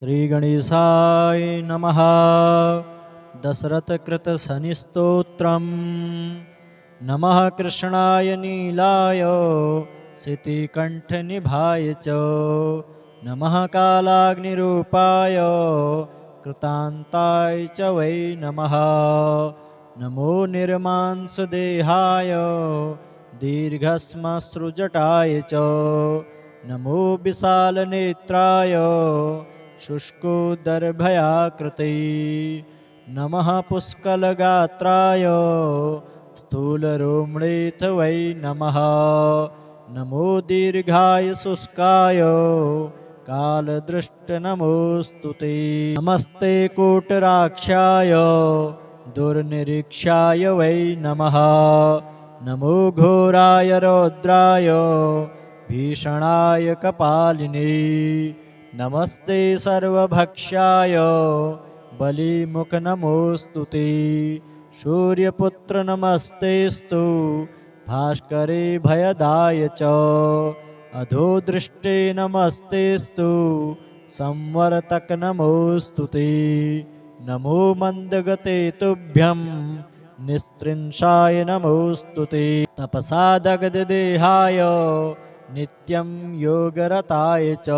श्रीगणेशाय नमः। दशरथकृतशनिस्तोत्रम्। नमः कृष्णाय नीलाय सितिकण्ठनिभाय च। नमः कालाग्निरूपाय कृतान्ताय च वै नमः। नमो निर्मांसदेहाय दीर्घश्मश्रुजटाय च। नमो विशालनेत्राय शुष्कोदरभयाकृते। नमः पुष्कलगात्राय स्थूलरोमणेथ वै नमः। नमो दीर्घाय शुष्काय कालदृष्टनमोऽस्तु ते। नमस्ते कोटराक्षाय दुर्निरीक्षाय वै नमः। नमो घोराय रौद्राय भीषणाय कपालिने। नमस्ते सर्वभक्षाय बलिमुखनमोऽस्तु ते। सूर्यपुत्र नमस्तेस्तु भास्करे भयदाय च। अधोदृष्टे नमस्तेस्तु संवर्तक नमोऽस्तु ते। नमो मन्दगते तुभ्यं निस्त्रिंशाय नमोऽस्तु ते। तपसा दग्धदेहाय नित्यं योगरताय च।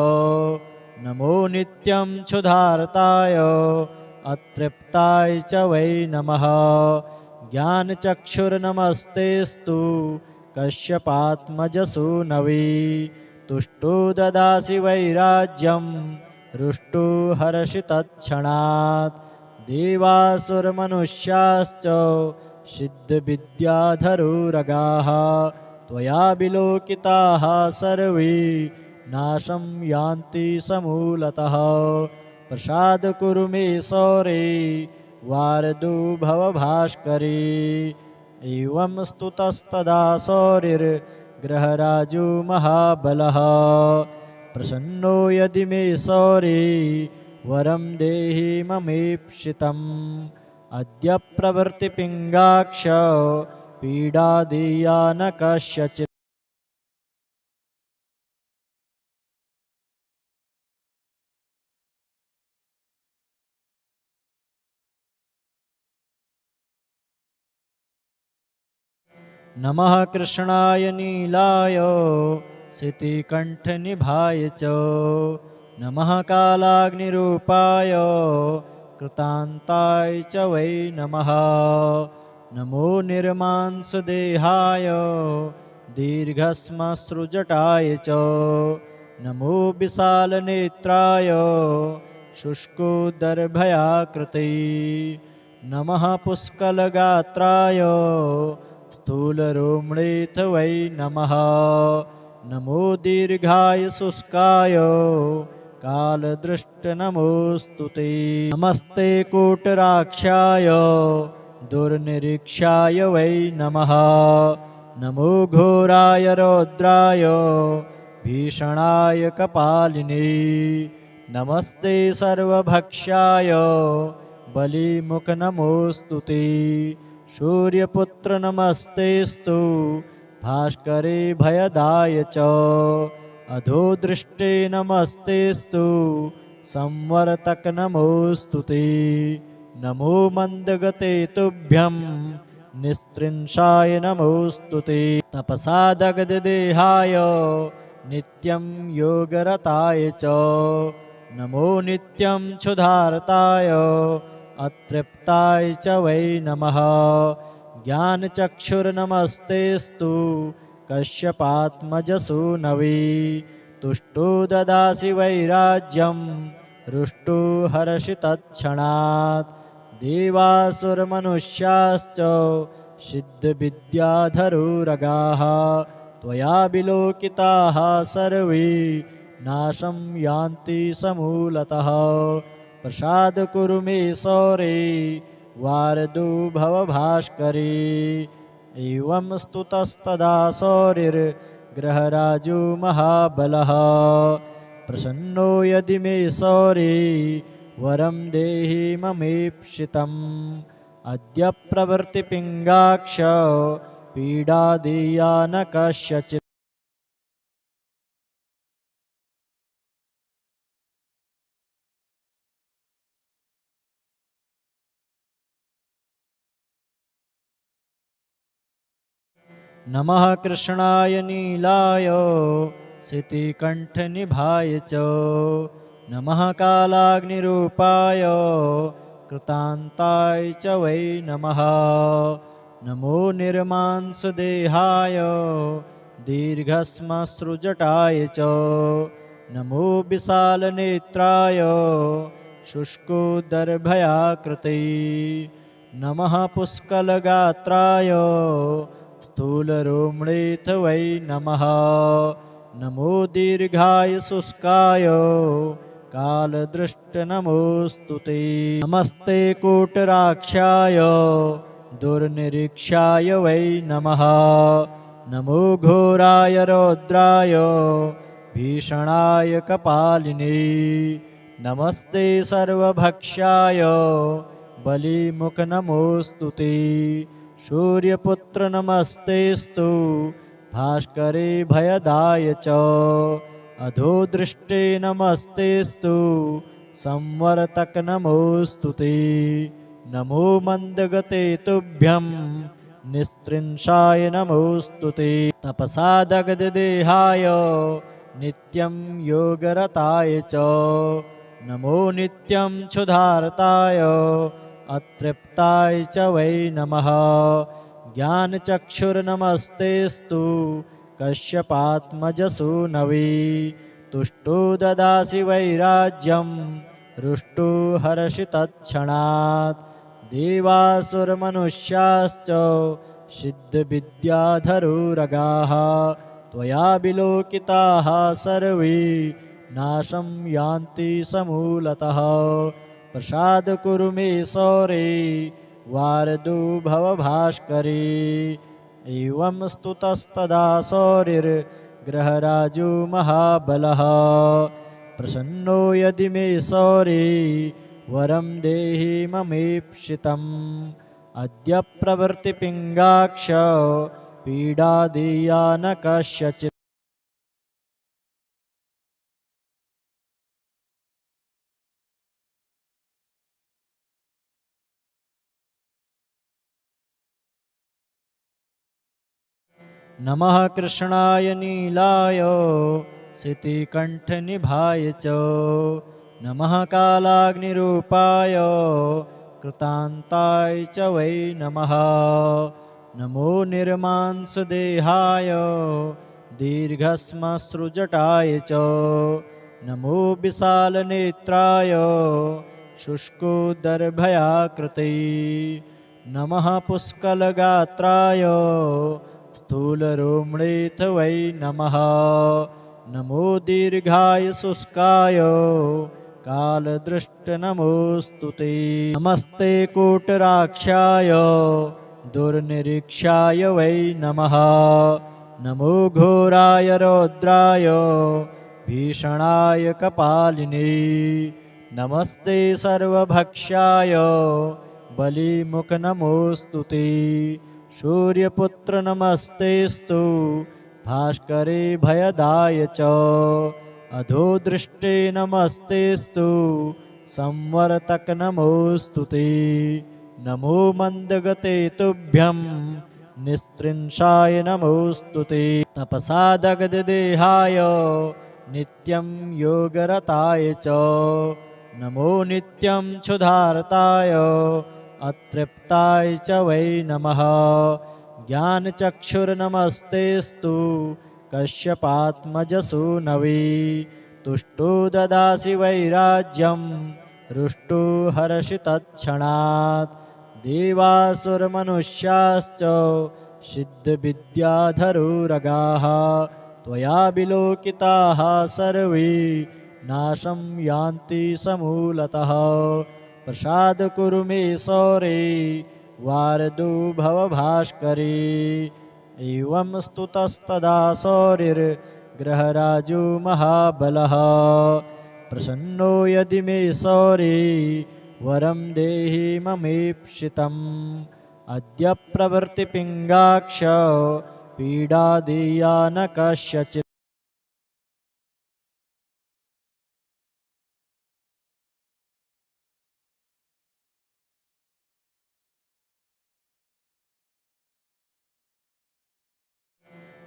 नमो नित्यं क्षुधार्ताय अतृप्ताय च वै नमः। ज्ञानचक्षुर्नमस्तेस्तु कश्यपात्मजसूनवे। तुष्टो ददासि वैराज्यं रुष्टो हरषि तत्क्षणात्। देवासुरमनुष्याश्च सिद्धविद्याधरुरगाः त्वया विलोकिताः सर्वे नाशं यान्ति समूलतः। प्रसाद कुरु मे सौरे वारदो भवभास्करे। एवं स्तुतस्तदा सौरिर्ग्रहराजो महाबलः। प्रसन्नो यदि मे सौरे वरं देहि ममेप्सितम्। अद्य प्रवृत्तिपिङ्गाक्ष पीडा देया न कस्यचित्। नमः कृष्णाय नीलाय सितिकण्ठनिभाय च। नमः कालाग्निरूपाय कृतान्ताय च वै नमः। नमो निर्मांसदेहाय दीर्घश्मश्रुजटाय च। नमो विशालनेत्राय शुष्कोदरभयाकृते। नमः पुष्कलगात्राय स्थूलरोमणेथ वै नमः। नमो दीर्घाय शुष्काय कालदृष्टनमोऽस्तु ते। नमस्ते कोटराक्षाय दुर्निरीक्षाय वै नमः। नमो घोराय रौद्राय भीषणाय कपालिने। नमस्ते सर्वभक्षाय बलिमुखनमोऽस्तु ते। सूर्यपुत्र नमस्तेस्तु भास्करे भयदाय च। अधोदृष्टे नमस्तेस्तु संवर्तक नमोऽस्तु ते। नमो मन्दगते तुभ्यं निस्त्रिंशाय नमोऽस्तु ते। तपसा दग्धदेहाय नित्यं योगरताय च। नमो नित्यं क्षुधार्ताय अतृप्ताय च वै नमः। ज्ञानचक्षुर्नमस्तेस्तु कश्यपात्मजसूनवे। तुष्टो ददासि वैराज्यं रुष्टो हरषि तत्क्षणात्। देवासुरमनुष्याश्च सिद्धविद्याधरुरगाः त्वया विलोकिताः सर्वे नाशं यान्ति समूलतः। प्रसाद कुरु मे सौरे वारदो भवभास्करे। एवं स्तुतस्तदा सौरिर्ग्रहराजो महाबलः। प्रसन्नो यदि मे सौरे वरं देहि ममेप्सितम्। अद्य प्रवृत्तिपिङ्गाक्ष पीडा देया न कस्यचित्। नमः कृष्णाय नीलाय सितिकण्ठनिभाय च नमः कालाग्निरूपाय कृतान्ताय च वै नमः नमो निर्मांसदेहाय दीर्घश्मश्रुजटाय च नमो विशालनेत्राय शुष्कोदर्भयाकृते नमः पुष्कलगात्राय स्थूलरोमणेथ वै नमः नमो दीर्घाय शुष्काय कालदृष्टनमोऽस्तु ते नमस्ते कूटराक्षाय दुर्निरीक्षाय वै नमः नमो घोराय रौद्राय भीषणाय कपालिने नमस्ते सर्वभक्षाय बलिमुखनमोऽस्तु ते सूर्यपुत्र नमस्तेस्तु भास्करे भयदाय च अधोदृष्टे नमस्तेस्तु संवर्तक नमोऽस्तु ते नमो मन्दगते तुभ्यं निस्त्रिंशाय नमोऽस्तु ते तपसा दग्धदेहाय नित्यं योगरताय च नमो नित्यं क्षुधार्ताय अतृप्ताय च वै नमः ज्ञानचक्षुर्नमस्तेस्तु कश्यपात्मजसूनवे तुष्टो ददासि वैराज्यं रुष्टो हरषि तत्क्षणात् देवासुरमनुष्याश्च सिद्धविद्याधरुरगाः त्वया विलोकिताः सर्वे नाशं यान्ति समूलतः प्रसाद कुरु मे सौरे वारदो भवभास्करे एवं स्तुतस्तदा सौरिर्ग्रहराजो महाबलः प्रसन्नो यदि मे सौरे वरं देहि ममेप्सितम् अद्य प्रवृत्तिपिङ्गाक्ष पीडा देया न कस्यचित् नमः कृष्णाय नीलाय सितिकण्ठनिभाय च नमः कालाग्निरूपाय कृतान्ताय च वै नमः नमो निर्मांसदेहाय दीर्घश्मश्रुजटाय च नमो विशालनेत्राय शुष्कोदर्भयाकृते नमः पुष्कलगात्राय स्थूलरोमणेथ वै नमः नमो दीर्घाय शुष्काय कालदृष्टनमोऽस्तु ते नमस्ते कूटराक्षाय दुर्निरीक्षाय वै नमः नमो घोराय रौद्राय भीषणाय कपालिने नमस्ते सर्वभक्षाय बलिमुखनमोऽस्तु ते सूर्यपुत्र नमस्तेस्तु भास्करे भयदाय च अधोदृष्टे नमस्तेस्तु संवर्तक नमोऽस्तु ते नमो मन्दगते तुभ्यं निस्त्रिंशाय नमोऽस्तु ते तपसा दग्धदेहाय नित्यं योगरताय च नमो नित्यं क्षुधार्ताय अतृप्ताय च वै नमः ज्ञानचक्षुर्नमस्तेस्तु कश्यपात्मजसूनवे तुष्टो ददासि वैराज्यं रुष्टो हरषि तत्क्षणात् देवासुरमनुष्याश्च सिद्धविद्याधरुरगाः त्वया विलोकिताः सर्वे नाशं यान्ति समूलतः प्रसाद कुरु मे सौरे वारदो भवभास्करे एवं स्तुतस्तदा सौरिर्ग्रहराजो महाबलः प्रसन्नो यदि मे सौरे वरं देहि ममेप्सितम् अद्य प्रवृत्तिपिङ्गाक्ष पीडा देया न कस्यचित्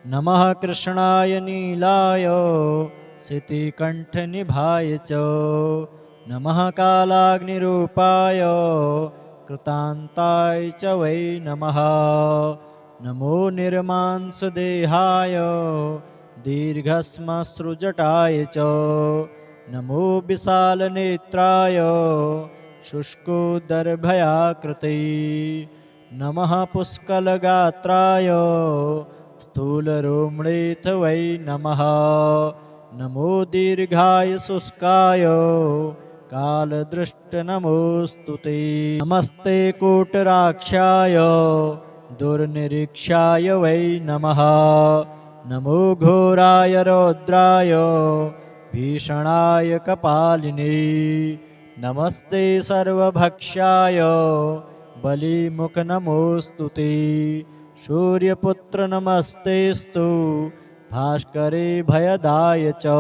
नमः कृष्णाय नीलाय सितिकण्ठनिभाय च नमः कालाग्निरूपाय कृतान्ताय च वै नमः नमो निर्मांसदेहाय दीर्घश्मश्रुजटाय च नमो विशालनेत्राय शुष्कोदर्भयाकृते नमः पुष्कलगात्राय स्थूलरोमणेथ वै नमः नमो दीर्घाय शुष्काय कालदृष्टनमोऽस्तु ते नमस्ते कूटराक्षाय दुर्निरीक्षाय वै नमः नमो घोराय रौद्राय भीषणाय कपालिने नमस्ते सर्वभक्षाय बलिमुखनमोऽस्तु ते सूर्यपुत्र नमस्तेस्तु भास्करे भयदाय च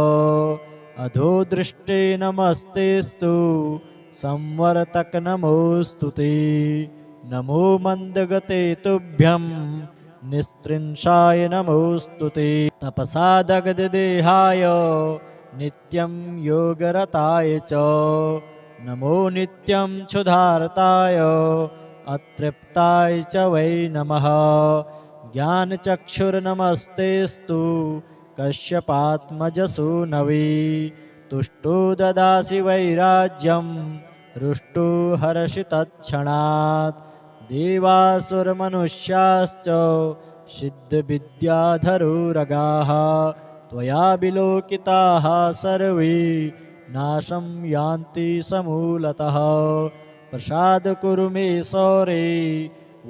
अधोदृष्टे नमस्तेस्तु संवर्तक नमोऽस्तु ते नमो मन्दगते तुभ्यं निस्त्रिंशाय नमोऽस्तु ते तपसा दग्धदेहाय नित्यं योगरताय च नमो नित्यं क्षुधार्ताय अतृप्ताय च वै नमः ज्ञानचक्षुर्नमस्तेस्तु कश्यपात्मजसूनवे तुष्टो ददासि वैराज्यं रुष्टो हरषि तत्क्षणात् देवासुरमनुष्याश्च सिद्धविद्याधरुरगाः त्वया विलोकिताः सर्वे नाशं यान्ति समूलतः प्रसाद कुरु मे सौरे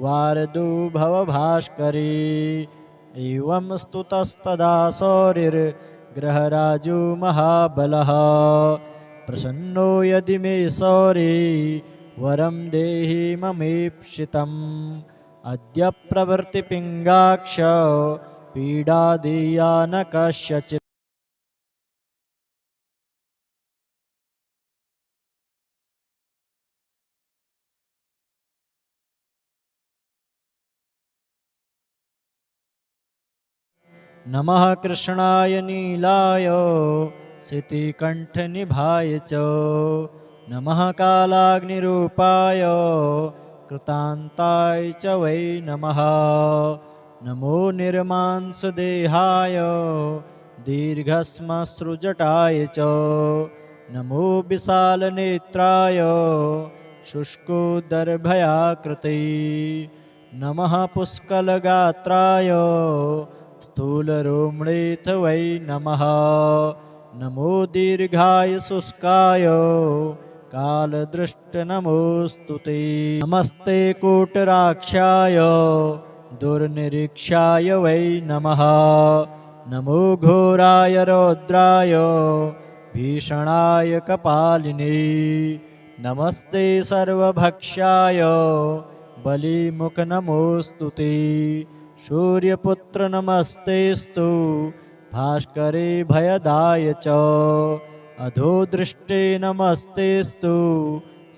वारदो भवभास्करे एवं स्तुतस्तदा सौरिर्ग्रहराजो महाबलः प्रसन्नो यदि मे सौरे वरं देहि ममेप्सितम् अद्य प्रवृत्तिपिङ्गाक्ष पीडा देया न कस्यचित् नमः कृष्णाय नीलाय सितिकण्ठनिभाय च नमः कालाग्निरूपाय कृतान्ताय च वै नमः नमो निर्मांसदेहाय दीर्घश्मश्रुजटाय च नमो विशालनेत्राय शुष्कोदर्भयाकृते नमः पुष्कलगात्राय स्थूलरोमणेथ वै नमः नमो दीर्घाय शुष्काय कालदृष्टनमोऽस्तु ते नमस्ते कूटराक्षाय दुर्निरीक्षाय वै नमः नमो घोराय रौद्राय भीषणाय कपालिने नमस्ते सर्वभक्षाय बलिमुखनमोऽस्तु ते सूर्यपुत्र नमस्तेस्तु भास्करे भयदाय च अधोदृष्टे नमस्तेस्तु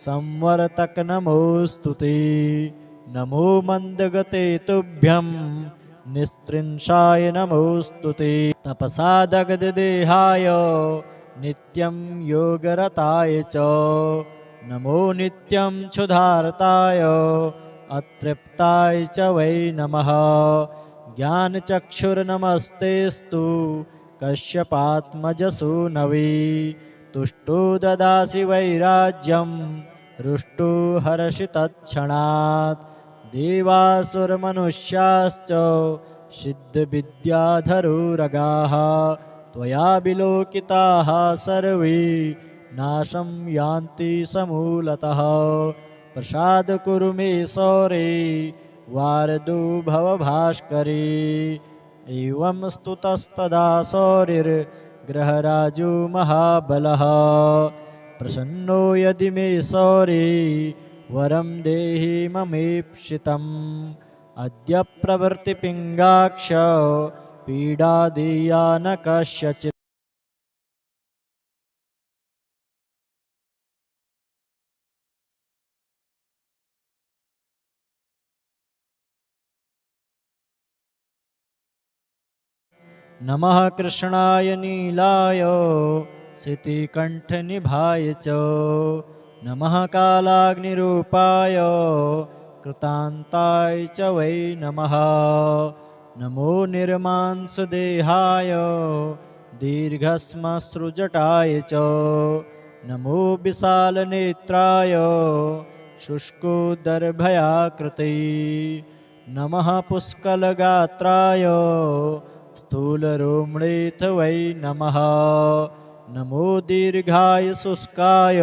संवर्तक नमोऽस्तु ते नमो मन्दगते तुभ्यं निस्त्रिंशाय नमोऽस्तु ते तपसा दग्धदेहाय नित्यं योगरताय च नमो नित्यं क्षुधार्ताय अतृप्ताय च वै नमः ज्ञानचक्षुर्नमस्तेस्तु कश्यपात्मजसूनवे तुष्टो ददासि वैराज्यं रुष्टो हरषि तत्क्षणात् देवासुरमनुष्याश्च सिद्धविद्याधरुरगाः त्वया विलोकिताः सर्वे नाशं यान्ति समूलतः प्रसाद कुरु मे सौरे वारदो भवभास्करे एवं स्तुतस्तदा सौरिर्ग्रहराजो महाबलः प्रसन्नो यदि मे सौरे वरं देहि ममेप्सितम् अद्य प्रवृत्तिपिङ्गाक्ष पीडा देया न कस्यचित् नमः कृष्णाय नीलाय सितिकण्ठनिभाय च नमः कालाग्निरूपाय कृतान्ताय च वै नमः नमो निर्मांसदेहाय दीर्घश्मश्रुजटाय च नमो विशालनेत्राय शुष्कोदर्भयाकृते नमः पुष्कलगात्राय स्थूलरोम्णेऽथ वै नमः नमो दीर्घाय शुष्काय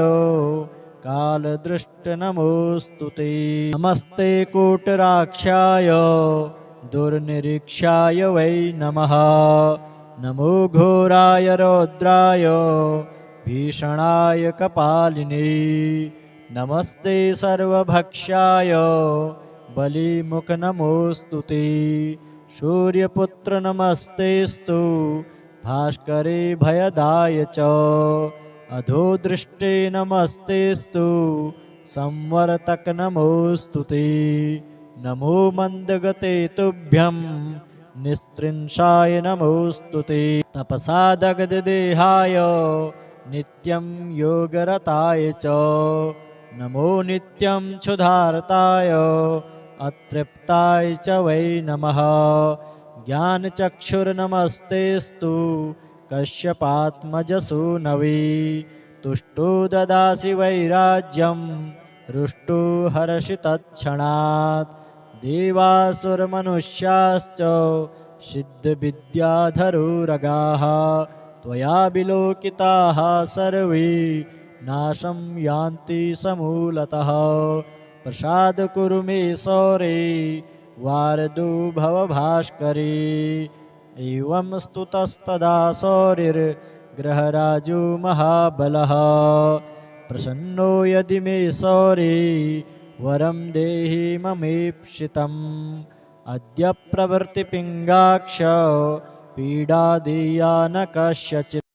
कालदृष्टनमोऽस्तु ते नमस्ते कूटराक्षाय दुर्निरीक्षाय वै नमः नमो घोराय रौद्राय भीषणाय कपालिने नमस्ते सर्वभक्षाय बलिमुखनमोऽस्तु ते सूर्यपुत्र नमस्तेस्तु भास्करे भयदाय च अधोदृष्टे नमस्तेस्तु संवर्तक नमोऽस्तु ते नमो मन्दगते तुभ्यं निस्त्रिंशाय नमोऽस्तु ते तपसा दग्धदेहाय नित्यं योगरताय च नमो नित्यं क्षुधार्ताय अतृप्ताय च वै नमः ज्ञानचक्षुर्नमस्तेस्तु कश्यपात्मजसूनवे तुष्टो ददासि वैराज्यं रुष्टो हरषि तत्क्षणात् देवासुरमनुष्याश्च सिद्धविद्याधरुरगाः त्वया विलोकिताः सर्वे नाशं यान्ति समूलतः प्रसाद कुरु मे सौरे वारदो भवभास्करे एवं स्तुतस्तदा सौरिर्ग्रहराजो महाबलः प्रसन्नो यदि मे सौरे वरं देहि ममेप्सितम् अद्य प्रवृत्तिपिङ्गाक्ष पीडा देया न कस्यचित्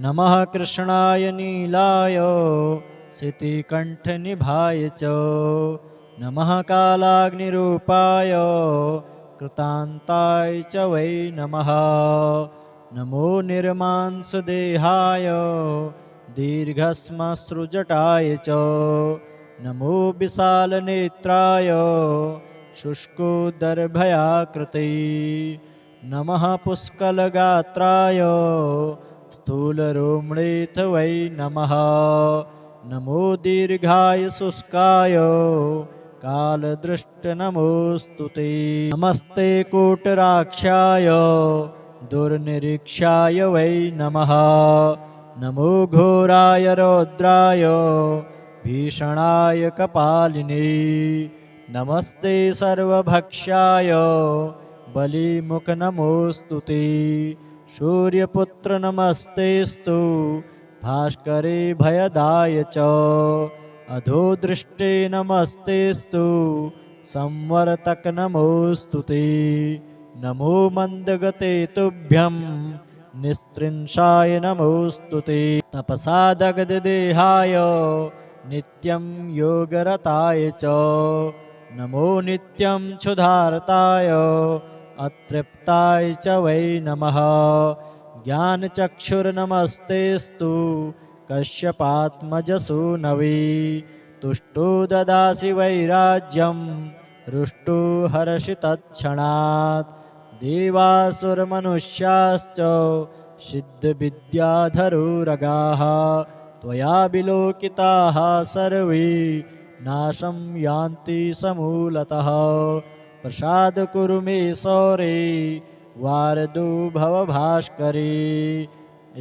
नमः कृष्णाय नीलाय सितिकण्ठनिभाय च नमः कालाग्निरूपाय कृतान्ताय च वै नमः नमो निर्मांसदेहाय दीर्घश्मश्रुजटाय च नमो विशालनेत्राय शुष्कोदर्भयाकृते नमः पुष्कलगात्राय स्थूलरोम्णेऽथ वै नमः नमो दीर्घाय शुष्काय कालदृष्टनमोऽस्तु ते नमस्ते कूटराक्षाय दुर्निरीक्षाय वै नमः नमो घोराय रौद्राय भीषणाय कपालिने नमस्ते सर्वभक्षाय बलिमुखनमोऽस्तु ते सूर्यपुत्र नमस्तेस्तु भास्करे भयदाय च अधोदृष्टे नमस्तेस्तु संवर्तक नमोऽस्तु ते नमो मन्दगते तुभ्यं निस्त्रिंशाय नमोऽस्तु ते तपसा दग्धदेहाय नित्यं योगरताय च नमो नित्यं क्षुधार्ताय अतृप्ताय च वै नमः ज्ञानचक्षुर्नमस्तेस्तु कश्यपात्मजसूनवे तुष्टो ददासि वैराज्यं रुष्टो हरषि तत्क्षणात् देवासुरमनुष्याश्च सिद्धविद्याधरुरगाः त्वया विलोकिताः सर्वे नाशं यान्ति समूलतः प्रसाद कुरु मे सौरे वारदो भवभास्करे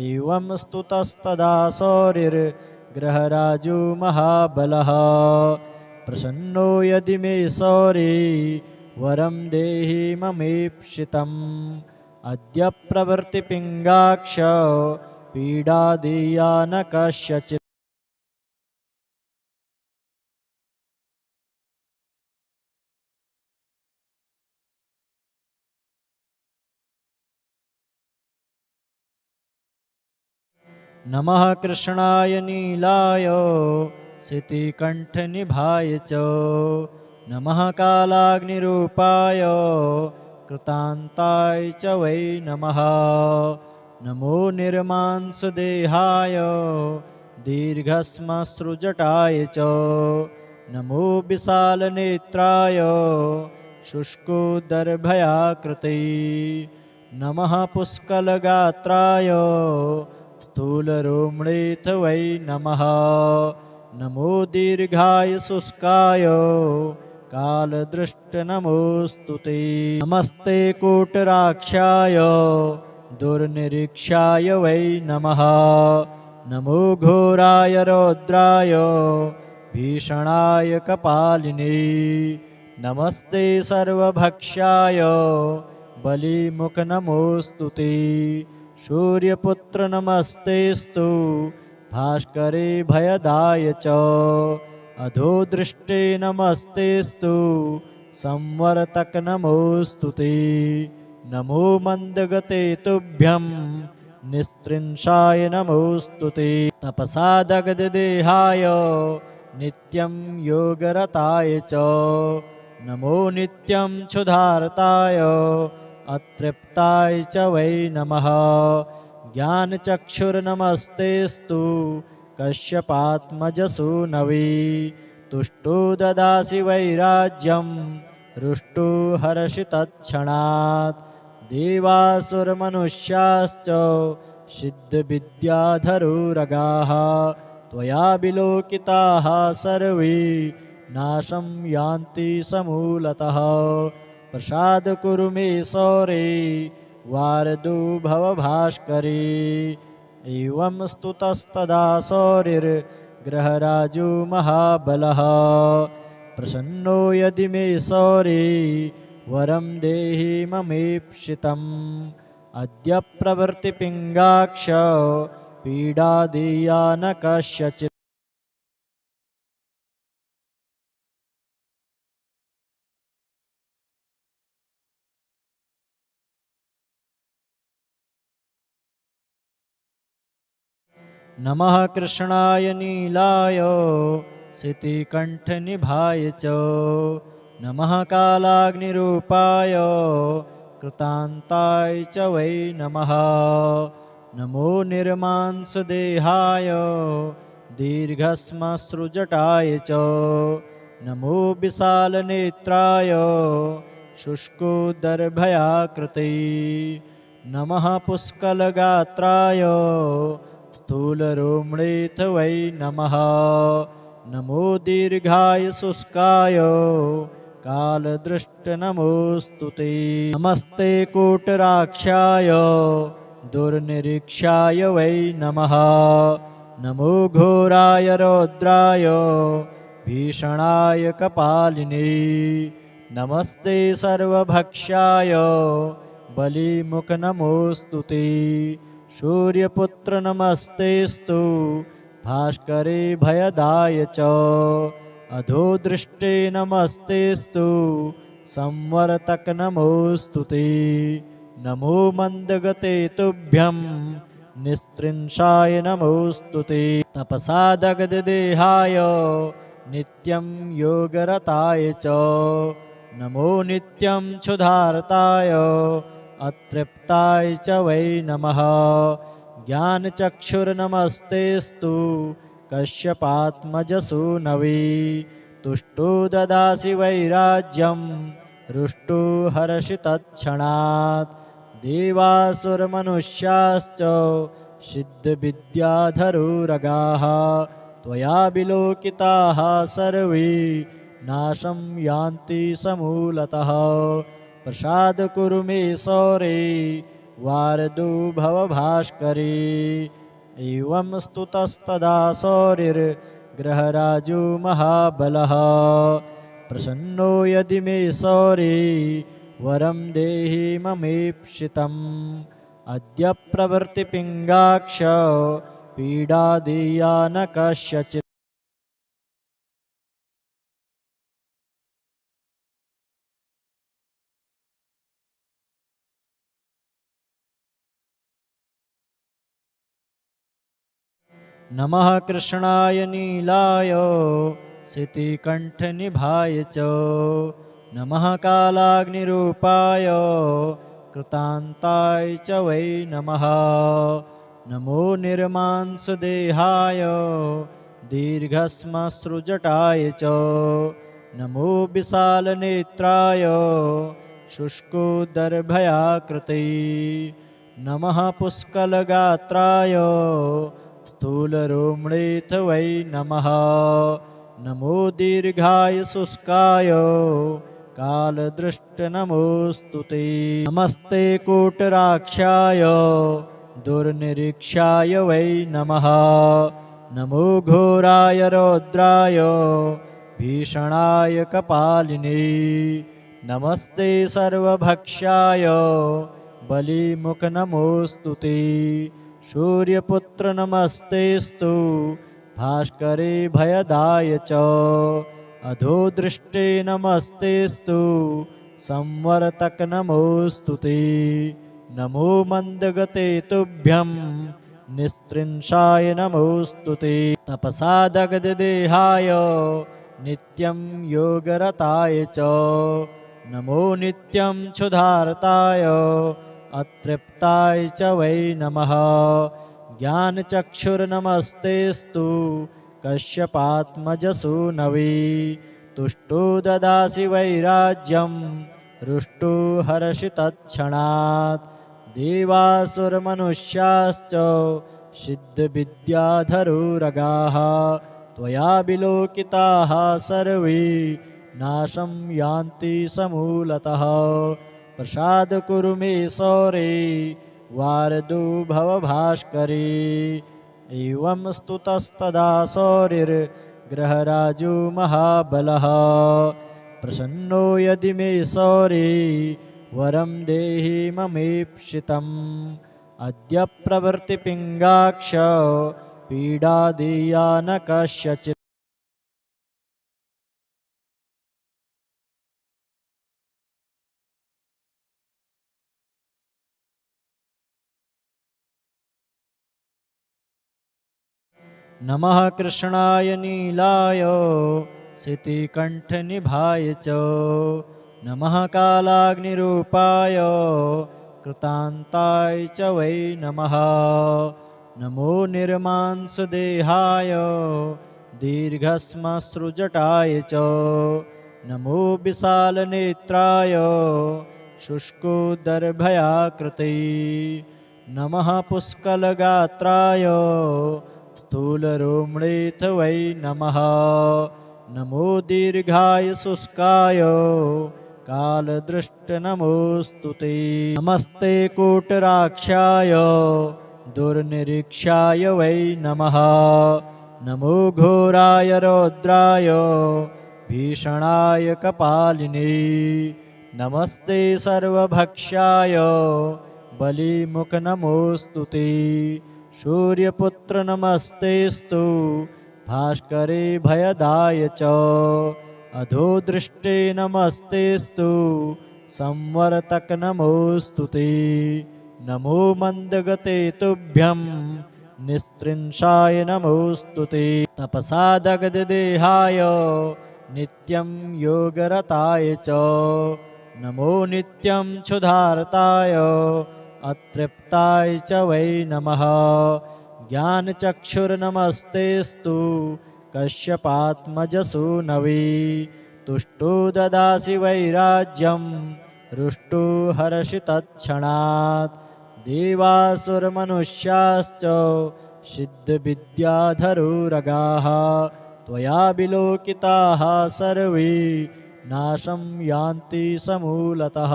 एवं स्तुतस्तदा सौरिर्ग्रहराजो महाबलः प्रसन्नो यदि मे सौरे वरं देहि ममेप्सितम् अद्य प्रवृत्तिपिङ्गाक्ष पीडा देया न कस्यचित् नमः कृष्णाय नीलाय सितिकण्ठनिभाय च नमः कालाग्निरूपाय कृतान्ताय च वै नमः नमो निर्मांसदेहाय दीर्घश्मश्रुजटाय च नमो विशालनेत्राय शुष्कोदर्भयाकृते नमः पुष्कलगात्राय स्थूलरोमणेथ वै नमः नमो दीर्घाय शुष्काय कालदृष्टनमोऽस्तु ते नमस्ते कूटराक्षाय दुर्निरीक्षाय वै नमः नमो घोराय रौद्राय भीषणाय कपालिने नमस्ते सर्वभक्षाय बलिमुखनमोऽस्तु ते सूर्यपुत्र नमस्तेस्तु भास्करे भयदाय च अधोदृष्टे नमस्तेस्तु संवर्तक नमोऽस्तु ते नमो मन्दगते तुभ्यं निस्त्रिंशाय नमोऽस्तु ते तपसा दग्धदेहाय नित्यं योगरताय च नमो नित्यं क्षुधार्ताय अतृप्ताय च वै नमः ज्ञानचक्षुर्नमस्तेस्तु कश्यपात्मजसूनवे तुष्टो ददासि वैराज्यं रुष्टो हर्षि तत्क्षणात् देवासुरमनुष्याश्च सिद्धविद्याधरुरगाः त्वया विलोकिताः सर्वे नाशं यान्ति समूलतः प्रसाद कुरु मे सौरे वारदो भवभास्करे एवं स्तुतस्तदा सौरिर्ग्रहराजो महाबलः प्रसन्नो यदि मे सौरे वरं देहि ममेप्सितम् अद्य प्रवृत्तिपिङ्गाक्ष पीडा देया न कस्यचित् नमः कृष्णाय नीलाय सितिकण्ठनिभाय च नमः कालाग्निरूपाय कृतान्ताय च वै नमः नमो निर्मांसदेहाय दीर्घश्मश्रुजटाय च नमो विशालनेत्राय शुष्कोदर्भयाकृते नमः पुष्कलगात्राय स्थूलरोमणेथ वै नमः नमो दीर्घाय शुष्काय कालदृष्टनमोऽस्तु ते नमस्ते कूटराक्षाय दुर्निरीक्षाय वै नमः नमो घोराय रौद्राय भीषणाय कपालिने नमस्ते सर्वभक्षाय बलिमुखनमोऽस्तु ते सूर्यपुत्र नमस्तेस्तु भास्करे भयदाय च अधोदृष्टे नमस्तेस्तु संवर्तक नमोऽस्तु ते नमो मन्दगते तुभ्यं निस्त्रिंशाय नमोऽस्तु ते तपसा दग्धदेहाय नित्यं योगरताय च नमो नित्यं क्षुधार्ताय अतृप्ताय च वै नमः ज्ञानचक्षुर्नमस्तेस्तु कश्यपात्मजसूनवे तुष्टो ददासि वैराज्यं रुष्टो हर्षि तत्क्षणात् देवासुरमनुष्याश्च सिद्धविद्याधरुरगाः त्वया विलोकिताः सर्वे नाशं यान्ति समूलतः प्रसाद कुरु मे सौरे वारदो भवभास्करे एवं स्तुतस्तदा सौरिर्ग्रहराजो महाबलः प्रसन्नो यदि मे सौरे वरं देहि ममेप्सितम् अद्य प्रवृत्तिपिङ्गाक्ष पीडा देया न कस्यचित् नमः कृष्णाय नीलाय सितिकण्ठनिभाय च नमः कालाग्निरूपाय कृतान्ताय च वै नमः। नमो निर्मांसदेहाय दीर्घश्मश्रुजटाय च नमो विशालनेत्राय शुष्कोदर्भयाकृते नमः पुष्कलगात्राय स्थूलरोमणेऽथ वै नमः। नमो दीर्घाय शुष्काय कालदृष्टनमोऽस्तु ते। नमस्ते कूटराक्षाय दुर्निरीक्षाय वै नमः। नमो घोराय रौद्राय भीषणाय कपालिने नमस्ते सर्वभक्षाय बलिमुखनमोऽस्तु ते। सूर्यपुत्र नमस्तेस्तु भास्करे भयदाय च अधोदृष्टे नमस्तेस्तु संवर्तक नमोऽस्तु ते। नमो मन्दगते तुभ्यं निस्त्रिंशाय नमोऽस्तु ते। तपसा दग्धदेहाय नित्यं योगरताय च नमो नित्यं क्षुधार्ताय अतृप्ताय च वै नमः। ज्ञानचक्षुर्नमस्तेस्तु कश्यपात्मजसूनवे तुष्टो ददासि वैराज्यं रुष्टो हरषि तत्क्षणात् देवासुरमनुष्याश्च सिद्धविद्याधरुरगाः त्वया विलोकिताः सर्वे नाशं यान्ति समूलतः। प्रसाद कुरु मे सौरे वारदो भवभास्करे एवं स्तुतस्तदा सौरिर्ग्रहराजो महाबलः प्रसन्नो यदि मे सौरे वरं देहि ममेप्सितम् अद्य प्रवृत्तिपिङ्गाक्ष पीडा देया न कस्यचित्। नमः कृष्णाय नीलाय सितिकण्ठनिभाय च नमः कालाग्निरूपाय कृतान्ताय च वै नमः। नमो निर्मांसदेहाय दीर्घश्मश्रुजटाय च नमो विशालनेत्राय शुष्कोदर्भयाकृते नमः पुष्कलगात्राय स्थूलरोमणेऽथ वै नमः। नमो दीर्घाय शुष्काय कालदृष्टनमोऽस्तु ते। नमस्ते कूटराक्षाय दुर्निरीक्षाय वै नमः। नमो घोराय रौद्राय भीषणाय कपालिने नमस्ते सर्वभक्षाय बलिमुखनमोऽस्तु ते। सूर्यपुत्र नमस्तेस्तु भास्करे भयदाय च अधोदृष्टे नमस्तेस्तु संवर्तक नमोऽस्तु ते। नमो मन्दगते तुभ्यं निस्त्रिंशाय नमोऽस्तु ते। तपसा दग्धदेहाय नित्यं योगरताय च नमो नित्यं क्षुधार्ताय अतृप्ताय च वै नमः। ज्ञानचक्षुर्नमस्तेस्तु कश्यपात्मजसूनवे तुष्टो ददासि वैराज्यं रुष्टो हरषि तत्क्षणात् देवासुरमनुष्याश्च सिद्धविद्याधरुरगाः त्वया विलोकिताः सर्वे नाशं यान्ति समूलतः।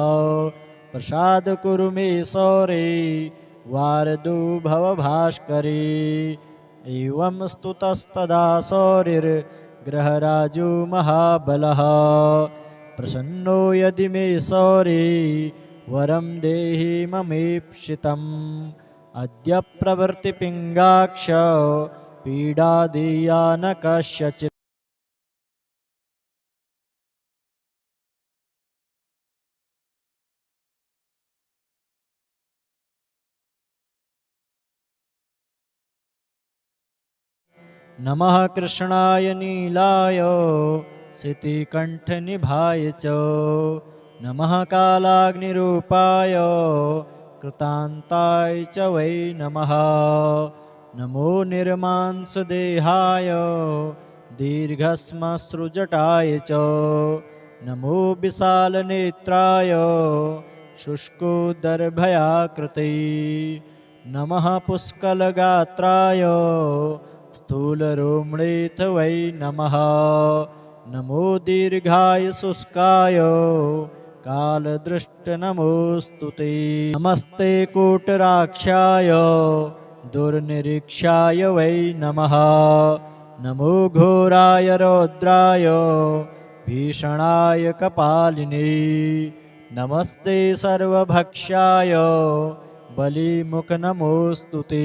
प्रसाद कुरु मे सौरे वारदो भवभास्करे एवं स्तुतस्तदा सौरिर्ग्रहराजो महाबलः प्रसन्नो यदि मे सौरे वरं देहि ममेप्सितम् अद्य प्रवृत्तिपिङ्गाक्ष पीडा देया न कस्यचित्। नमः कृष्णाय नीलाय सितिकण्ठनिभाय च नमः कालाग्निरूपाय कृतान्ताय च वै नमः नमो निर्मांसदेहाय दीर्घश्मश्रुजटाय च नमो विशालनेत्राय शुष्कोदर्भयाकृते नमः पुष्कलगात्राय स्थूलरोम्णेऽथ वै नमः नमो दीर्घाय शुष्काय कालदृष्टनमोऽस्तु ते नमस्ते कूटराक्षाय दुर्निरीक्षाय वै नमः नमो घोराय रौद्राय भीषणाय कपालिने नमस्ते सर्वभक्षाय बलिमुखनमोऽस्तु ते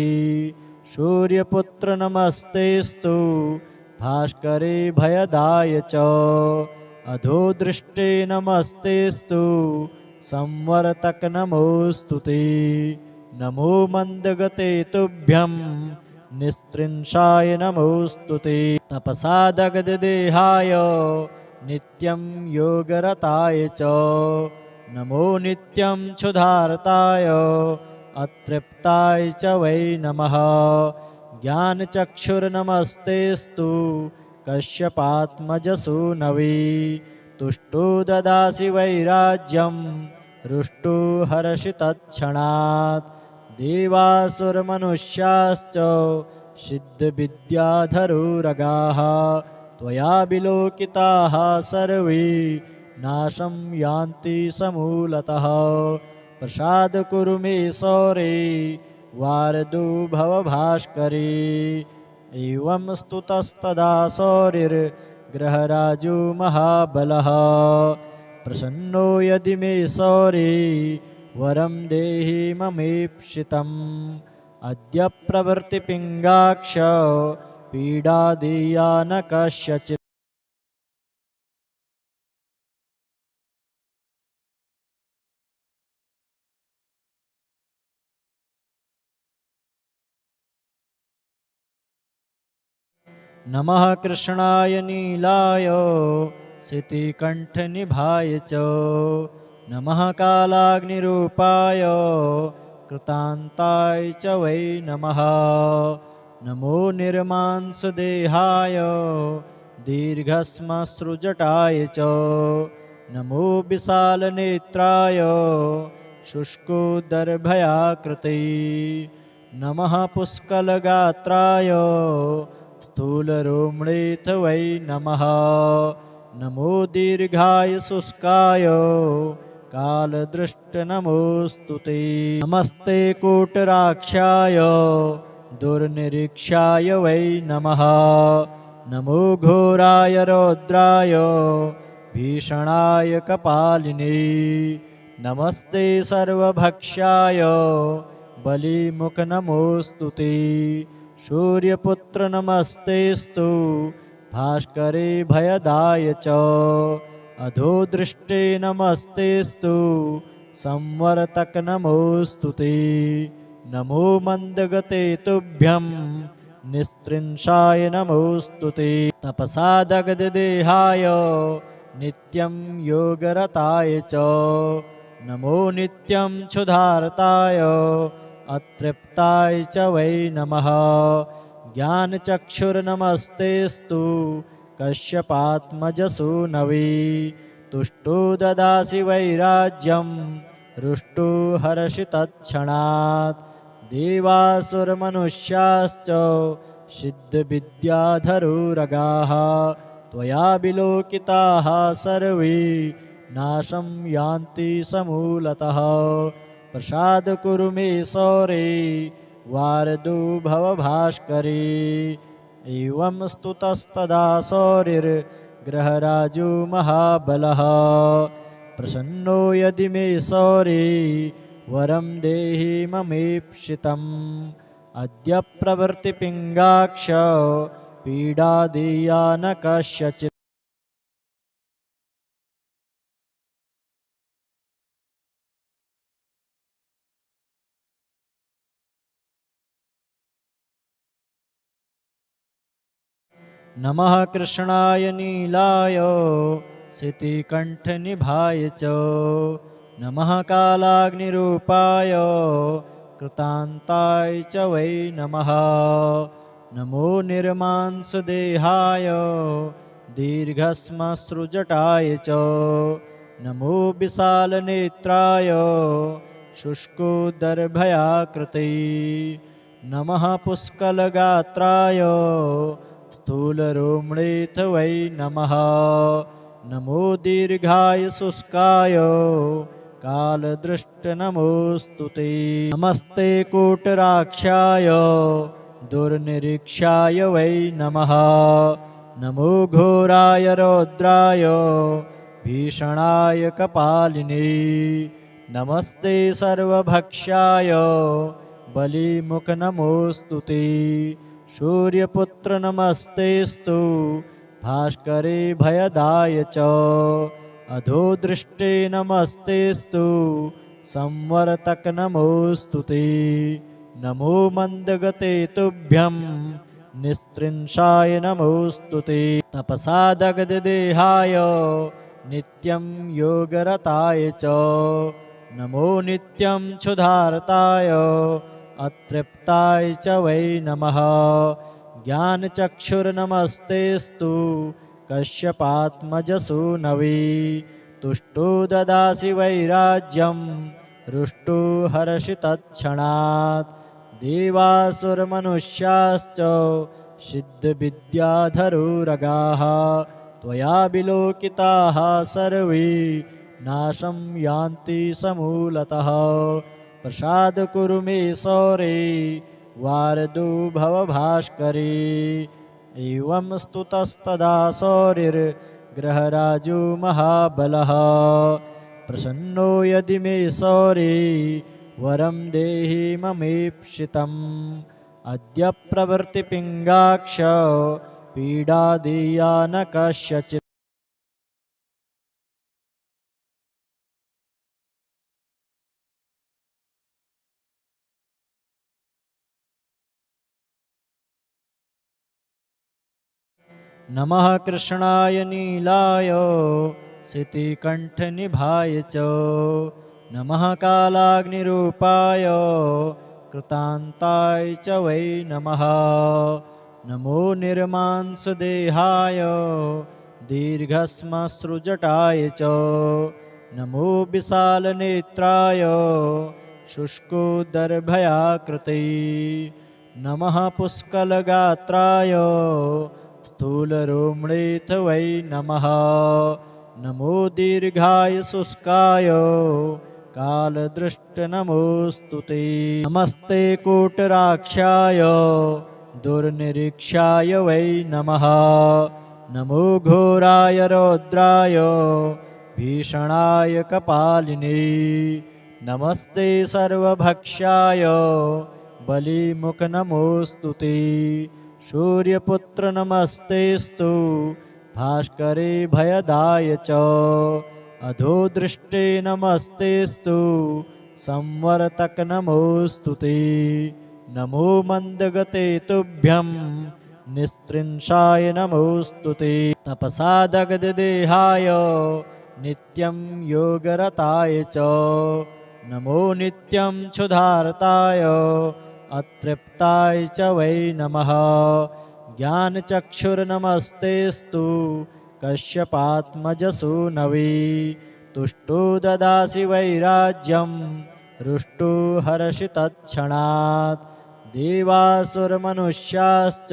सूर्यपुत्र नमस्तेस्तु भास्करे भयदाय च अधोदृष्टे नमस्तेस्तु संवर्तक नमोऽस्तु ते नमो मन्दगते तुभ्यं निस्त्रिंशाय नमोऽस्तु ते तपसा दग्धदेहाय नित्यं योगरताय च नमो नित्यं क्षुधार्ताय अतृप्ताय च वै नमः ज्ञानचक्षुर्नमस्तेस्तु कश्यपात्मजसूनवे तुष्टो ददासि वैराज्यं रुष्टो हरषि तत्क्षणात् देवासुरमनुष्याश्च सिद्धविद्याधरुरगाः त्वया विलोकिताः सर्वे नाशं यान्ति समूलतः प्रसाद कुरु मे सौरे वारदो भवभास्करे एवं स्तुतस्तदा सौरिर्ग्रहराजो महाबलः प्रसन्नो यदि मे सौरे वरं देहि ममेप्सितम् अद्य प्रवृत्तिपिङ्गाक्ष पीडा देया न कस्यचित् नमः कृष्णाय नीलाय सितिकण्ठनिभाय च नमः कालाग्निरूपाय कृतान्ताय च वै नमः नमो निर्मांसदेहाय दीर्घश्मश्रुजटाय च नमो विशालनेत्राय शुष्कोदर्भयाकृते नमः पुष्कलगात्राय स्थूलरोम्णेऽथ वै नमः नमो दीर्घाय शुष्काय कालदृष्टनमोऽस्तु ते नमस्ते कूटराक्षाय दुर्निरीक्षाय वै नमः नमो घोराय रौद्राय भीषणाय कपालिने नमस्ते सर्वभक्षाय बलिमुखनमोऽस्तु ते सूर्यपुत्र नमस्तेस्तु भास्करे भयदाय च अधोदृष्टे नमस्तेस्तु संवर्तक नमोऽस्तु ते नमो मन्दगते तुभ्यं निस्त्रिंशाय नमोऽस्तु ते तपसा दग्धदेहाय नित्यं योगरताय च नमो नित्यं क्षुधार्ताय अतृप्ताय च वै नमः ज्ञानचक्षुर्नमस्तेस्तु कश्यपात्मजसूनवे तुष्टो ददासि वैराज्यं रुष्टो हरषि तत्क्षणात् देवासुरमनुष्याश्च सिद्धविद्याधरुरगाः त्वया विलोकिताः सर्वे नाशं यान्ति समूलतः प्रसाद कुरु मे सौरे वारदो भवभास्करे एवं स्तुतस्तदा सौरिर्ग्रहराजो महाबलः प्रसन्नो यदि मे सौरे वरं देहि ममेप्सितम् अद्य प्रवृत्तिपिङ्गाक्ष पीडा देया न कस्यचित् नमः कृष्णाय नीलाय सितिकण्ठनिभाय च नमः कालाग्निरूपाय कृतान्ताय च वै नमः नमो निर्मांसदेहाय दीर्घश्मश्रुजटाय च नमो विशालनेत्राय शुष्कोदर्भयाकृते नमः पुष्कलगात्राय स्थूलरोमणेथ वै नमः नमो दीर्घाय शुष्काय कालदृष्टनमोऽस्तु ते नमस्ते कूटराक्षाय दुर्निरीक्षाय वै नमः नमो घोराय रौद्राय भीषणाय कपालिने नमस्ते सर्वभक्षाय बलिमुखनमोऽस्तु ते सूर्यपुत्र नमस्तेस्तु भास्करे भयदाय च अधोदृष्टे नमस्तेस्तु संवर्तक नमोऽस्तु ते नमो मन्दगते तुभ्यं निस्त्रिंशाय नमोऽस्तु ते तपसा दग्धदेहाय नित्यं योगरताय च नमो नित्यं क्षुधार्ताय अतृप्ताय च वै नमः ज्ञानचक्षुर्नमस्तेस्तु कश्यपात्मजसूनवे तुष्टो ददासि वैराज्यं रुष्टो हर्षि तत्क्षणात् देवासुरमनुष्याश्च सिद्धविद्याधरुरगाः त्वया विलोकिताः सर्वे नाशं यान्ति समूलतः प्रसाद कुरु मे सौरे वारदो भवभास्करे एवं स्तुतस्तदा सौरिर्ग्रहराजो महाबलः प्रसन्नो यदि मे सौरे वरं देहि ममेप्सितम् अद्य प्रवृत्तिपिङ्गाक्ष पीडा देया न कस्यचित् नमः कृष्णाय नीलाय सितिकण्ठनिभाय च नमः कालाग्निरूपाय कृतान्ताय च वै नमः नमो निर्मांसदेहाय दीर्घश्मश्रुजटाय च नमो विशालनेत्राय शुष्कोदर्भयाकृते नमः पुष्कलगात्राय स्थूलरोमणेथ वै नमः नमो दीर्घाय शुष्काय कालदृष्टनमोऽस्तु ते नमस्ते कूटराक्षाय दुर्निरीक्षाय वै नमः नमो घोराय रौद्राय भीषणाय कपालिने नमस्ते सर्वभक्षाय बलिमुखनमोऽस्तु ते सूर्यपुत्र नमस्तेस्तु भास्करे भयदाय च अधोदृष्टे नमस्तेस्तु संवर्तक नमोऽस्तु ते नमो मन्दगते तुभ्यं निस्त्रिंशाय नमोऽस्तु ते तपसा दग्धदेहाय नित्यं योगरताय च नमो नित्यं क्षुधार्ताय अतृप्ताय च वै नमः ज्ञानचक्षुर्नमस्तेस्तु कश्यपात्मजसूनवे तुष्टो ददासि वैराज्यं रुष्टो हर्षि तत्क्षणात् देवासुरमनुष्याश्च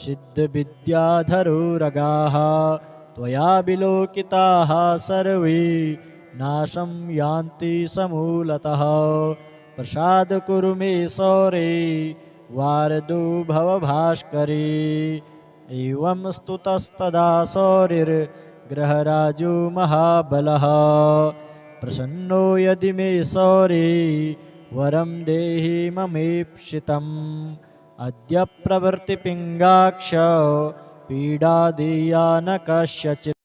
सिद्धविद्याधरुरगाः त्वया विलोकिताः सर्वे नाशं यान्ति समूलतः प्रसाद कुरु मे सौरे वारदो भवभास्करे एवं स्तुतस्तदा सौरिर्ग्रहराजो महाबलः प्रसन्नो यदि मे सौरे वरं देहि ममेप्सितम् अद्य प्रवृत्तिपिङ्गाक्ष पीडा देया न कस्यचित्